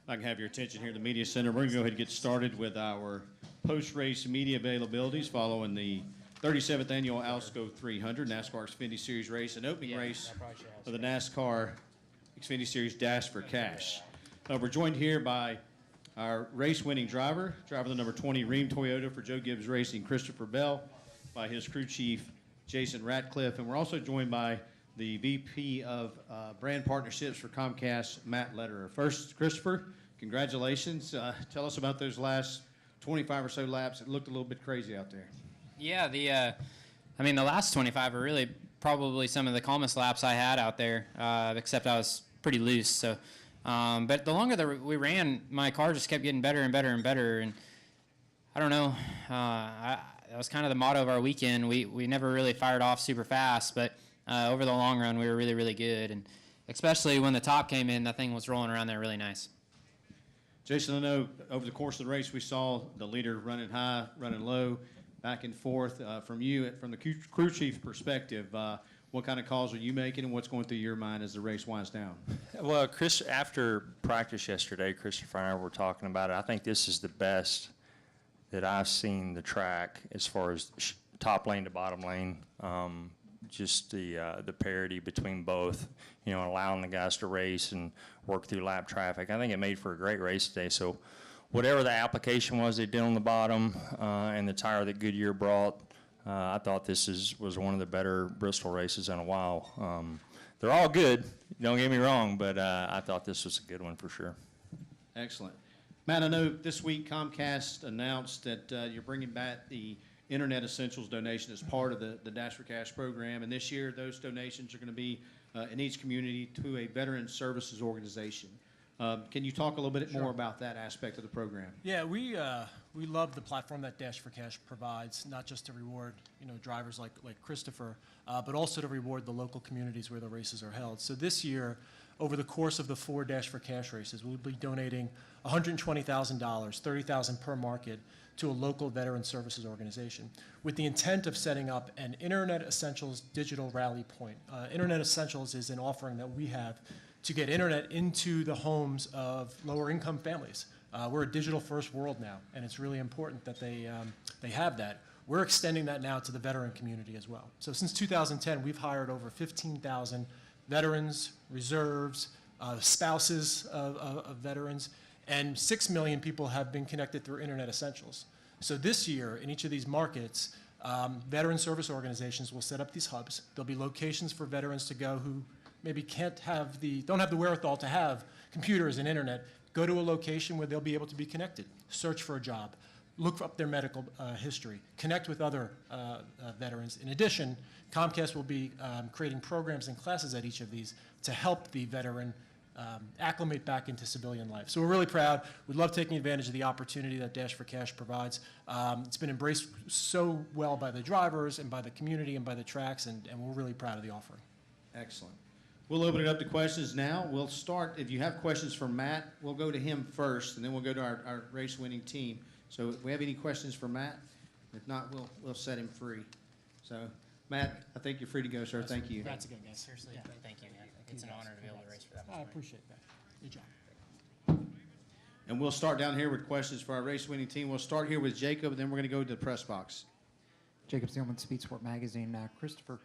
I can have your attention here at the Media Center. We're going to go ahead and get started with our post-race media availabilities following the 37th Annual Alsco 300 NASCAR Xfinity Series race, an opening race of the NASCAR Xfinity Series Dash for Cash. We're joined here by our race-winning driver the number 20 Rheem Toyota for Joe Gibbs Racing, Christopher Bell, by his crew chief, Jason Ratcliff, and we're also joined by the VP of Brand Partnerships for Comcast, Matt Lederer. First, Christopher, congratulations. Tell us about those last 25 or so laps. It looked a little bit crazy out there. Yeah, the last 25 are really probably some of the calmest laps I had out there, except I was pretty loose. So, but the longer that we ran, my car just kept getting better and better and better. And I don't know, that was kind of the motto of our weekend. We never really fired off super fast, but over the long run, we were really, really good. And especially when the top came in, that thing was rolling around there really nice. Jason, I know over the course of the race, we saw the leader running high, running low, back and forth. From the crew chief perspective, what kind of calls are you making and what's going through your mind as the race winds down? Well, Chris, after practice yesterday, Christopher and I were talking about it. I think this is the best that I've seen the track as far as top lane to bottom lane. Just the parity between both, allowing the guys to race and work through lap traffic. I think it made for a great race today. So whatever the application was they did on the bottom and the tire that Goodyear brought, I thought this was one of the better Bristol races in a while. They're all good, don't get me wrong, but I thought this was a good one for sure. Excellent. Matt, I know this week Comcast announced that you're bringing back the Internet Essentials donation as part of the Dash for Cash program, and this year those donations are going to be in each community to a veteran services organization. Can you talk a little bit more about that aspect of the program? Yeah, we love the platform that Dash for Cash provides, not just to reward drivers like Christopher, but also to reward the local communities where the races are held. So this year, over the course of the 4 Dash for Cash races, we'll be donating $120,000, $30,000 per market, to a local veteran services organization with the intent of setting up an Internet Essentials digital rally point. Internet Essentials is an offering that we have to get internet into the homes of lower income families. We're a digital first world now, and it's really important that they have that. We're extending that now to the veteran community as well. So since 2010, we've hired over 15,000 veterans, reserves, spouses of veterans, and 6 million people have been connected through Internet Essentials. So this year, in each of these markets, veteran service organizations will set up these hubs. There'll be locations for veterans to go who maybe don't have the wherewithal to have computers and internet. Go to a location where they'll be able to be connected, search for a job, look up their medical history, connect with other veterans. In addition, Comcast will be creating programs and classes at each of these to help the veteran acclimate back into civilian life. So we're really proud. We love taking advantage of the opportunity that Dash for Cash provides. It's been embraced so well by the drivers and by the community and by the tracks, and we're really proud of the offering. Excellent. We'll open it up to questions now. We'll start, if you have questions for Matt, we'll go to him first, and then we'll go to our race-winning team. So if we have any questions for Matt, if not, we'll set him free. So, Matt, I think you're free to go, sir. Thank you. Congrats again, guys. Seriously, thank you. It's an honor to be able to race for that. I appreciate that. Good job. And we'll start down here with questions for our race-winning team. We'll start here with Jacob, and then we're going to go to the press box. Jacob Seelman, Speed Sport Magazine. Christopher,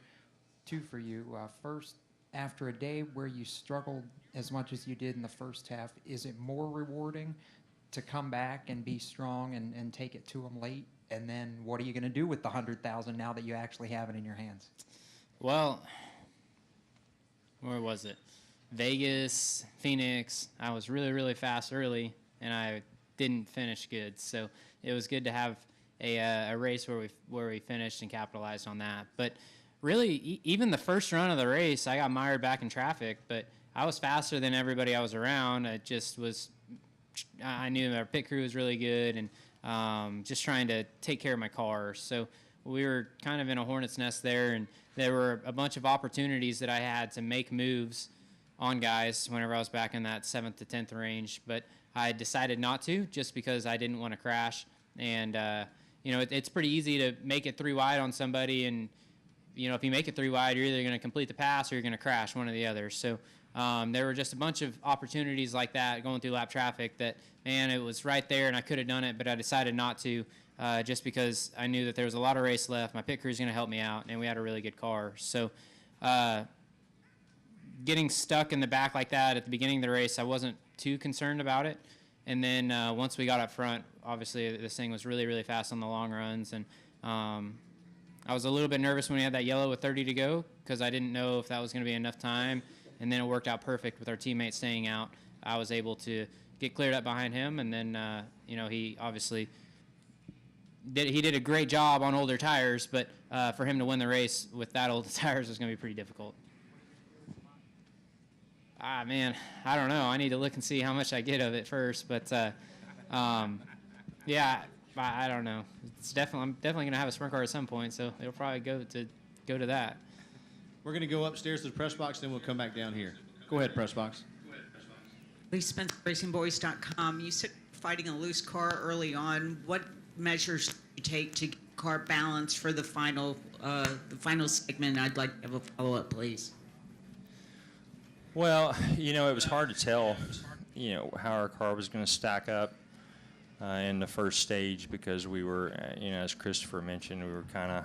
2 for you. First, after a day where you struggled as much as you did in the first half, is it more rewarding to come back and be strong and take it to them late? And then what are you going to do with the 100,000 now that you actually have it in your hands? Well, where was it? Vegas, Phoenix. I was really, really fast early, and I didn't finish good. So it was good to have a race where we finished and capitalized on that. But really, even the first run of the race, I got mired back in traffic, but I was faster than everybody I was around. I knew our pit crew was really good, and just trying to take care of my car. So we were kind of in a hornet's nest there, and there were a bunch of opportunities that I had to make moves on guys whenever I was back in that 7th to 10th range, but I decided not to just because I didn't want to crash. And it's pretty easy to make it 3 wide on somebody, and if you make it 3 wide, you're either going to complete the pass or you're going to crash, one or the other. So there were just a bunch of opportunities like that going through lap traffic that, man, it was right there and I could have done it, but I decided not to just because I knew that there was a lot of race left. My pit crew is going to help me out, and we had a really good car. So getting stuck in the back like that at the beginning of the race, I wasn't too concerned about it. And then once we got up front, obviously this thing was really, really fast on the long runs. And I was a little bit nervous when we had that yellow with 30 to go because I didn't know if that was going to be enough time. And then it worked out perfect with our teammate staying out. I was able to get cleared up behind him. And then, he obviously did a great job on older tires. But for him to win the race with that old tires was going to be pretty difficult. Man, I don't know. I need to look and see how much I get of it first. But, yeah, I don't know. I'm definitely going to have a sprint car at some point, so it'll probably go to that. We're going to go upstairs to the press box, then we'll come back down here. Go ahead, press box. Lee Spencer, RacingBoys.com. You said fighting a loose car early on. What measures do you take to get the car balanced for the final segment? I'd like to have a follow-up, please. Well, it was hard to tell, how our car was going to stack up in the first stage because we were, as Christopher mentioned, we were kind of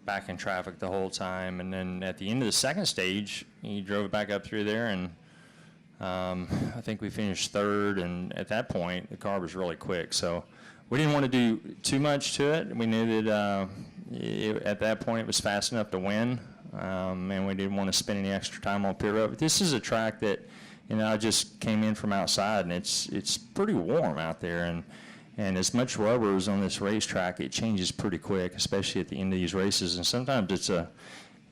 back in traffic the whole time. And then at the end of the second stage, he drove back up through there, and I think we finished third. And at that point, the car was really quick. So we didn't want to do too much to it. We knew that at that point it was fast enough to win. And we didn't want to spend any extra time on pit road. But this is a track that, I just came in from outside, and it's pretty warm out there. And as much rubber is on this racetrack, it changes pretty quick, especially at the end of these races. And sometimes it's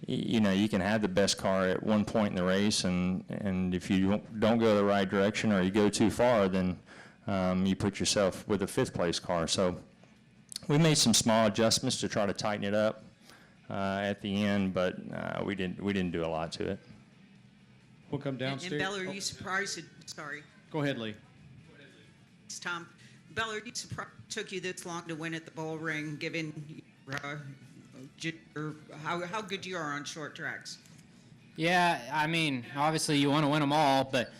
you can have the best car at one point in the race, and if you don't go the right direction or you go too far, then you put yourself with a fifth place car. So we made some small adjustments to try to tighten it up at the end, but we didn't do a lot to it. We'll come downstairs. And Bella, are you surprised? Sorry. Go ahead, Lee. It's Tom. Bella, are you surprised it took you this long to win at the Bull Ring, given how good you are on short tracks? Yeah, I mean, obviously you want to win them all, but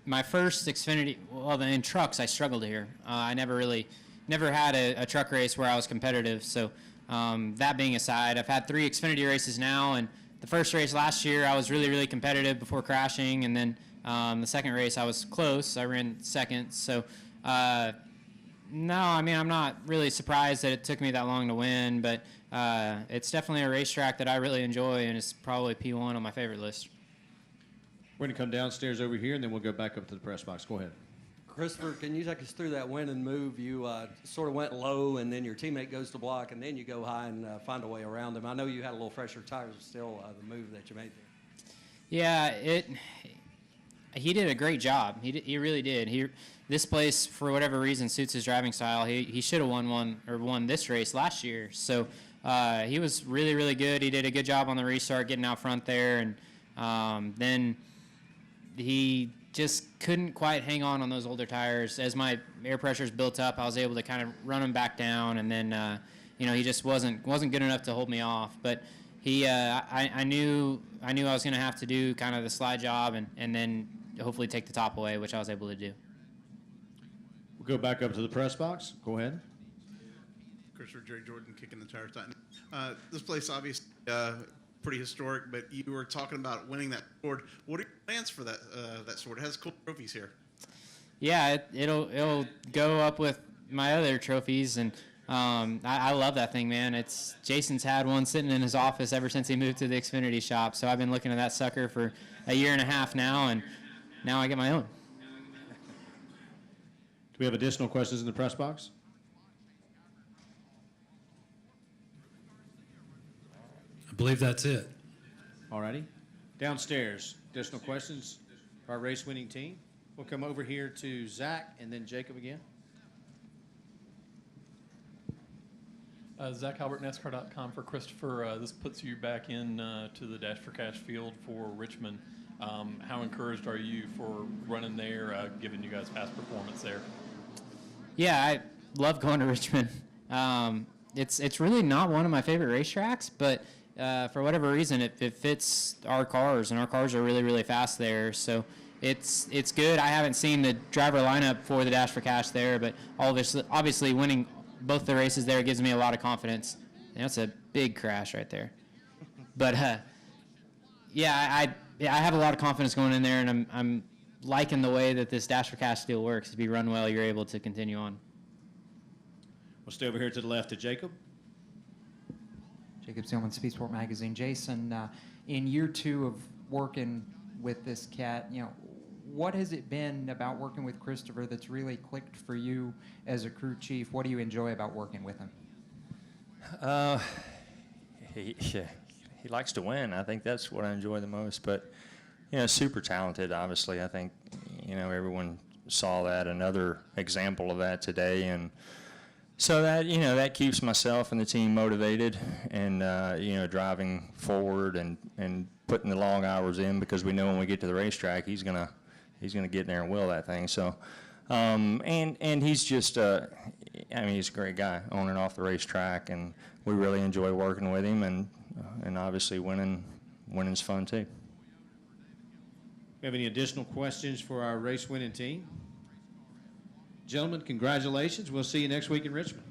my first Xfinity, in trucks, I struggled here. I never had a truck race where I was competitive. So that being aside, I've had 3 Xfinity races now, and the first race last year I was really, really competitive before crashing, and then the second race I was close. I ran second. So no, I mean, I'm not really surprised that it took me that long to win, but it's definitely a racetrack that I really enjoy, and it's probably P1 on my favorite list. We're going to come downstairs over here, and then we'll go back up to the press box. Go ahead. Christopher, can you take us through that win and move? You sort of went low, and then your teammate goes to block, and then you go high and find a way around him. I know you had a little fresher tires, but still the move that you made there. Yeah, he did a great job. He really did. This place, for whatever reason, suits his driving style. He should have won this race last year. So he was really, really good. He did a good job on the restart, getting out front there, and then he just couldn't quite hang on those older tires. As my air pressures built up, I was able to kind of run him back down, and then he just wasn't good enough to hold me off. But I knew I was going to have to do kind of the slide job and then hopefully take the top away, which I was able to do. We'll go back up to the press box. Go ahead. Christopher Jerry Jordan kicking the tires tight. This place obviously pretty historic, but you were talking about winning that award. What are your plans for that sword? It has cool trophies here. Yeah, it'll go up with my other trophies, and I love that thing, man. Jason's had one sitting in his office ever since he moved to the Xfinity shop, so I've been looking at that sucker for a year and a half now, and now I get my own. Do we have additional questions in the press box? I believe that's it. All righty. Downstairs, additional questions for our race-winning team. We'll come over here to Zach and then Jacob again. Zach Albert, NASCAR.com for Christopher. This puts you back in to the Dash for Cash field for Richmond. How encouraged are you for running there, given you guys' past performance there? Yeah, I love going to Richmond. It's really not one of my favorite racetracks, but for whatever reason, it fits our cars, and our cars are really, really fast there. So it's good. I haven't seen the driver lineup for the Dash for Cash there, but obviously winning both the races there gives me a lot of confidence. And that's a big crash right there. But yeah, I have a lot of confidence going in there, and I'm liking the way that this Dash for Cash deal works. If you run well, you're able to continue on. We'll stay over here to the left of Jacob. Jacob Seelman, Speed Sport Magazine. Jason, in year 2 of working with this cat, what has it been about working with Christopher that's really clicked for you as a crew chief? What do you enjoy about working with him? He likes to win. I think that's what I enjoy the most. But, super talented, obviously. I think, everyone saw that, another example of that today. And so that, that keeps myself and the team motivated and, driving forward and putting the long hours in, because we know when we get to the racetrack, he's gonna get in there and will that thing. So, and he's just, he's a great guy on and off the racetrack, and we really enjoy working with him, and obviously winning's fun too. We have any additional questions for our race winning team? Gentlemen, congratulations. We'll see you next week in Richmond.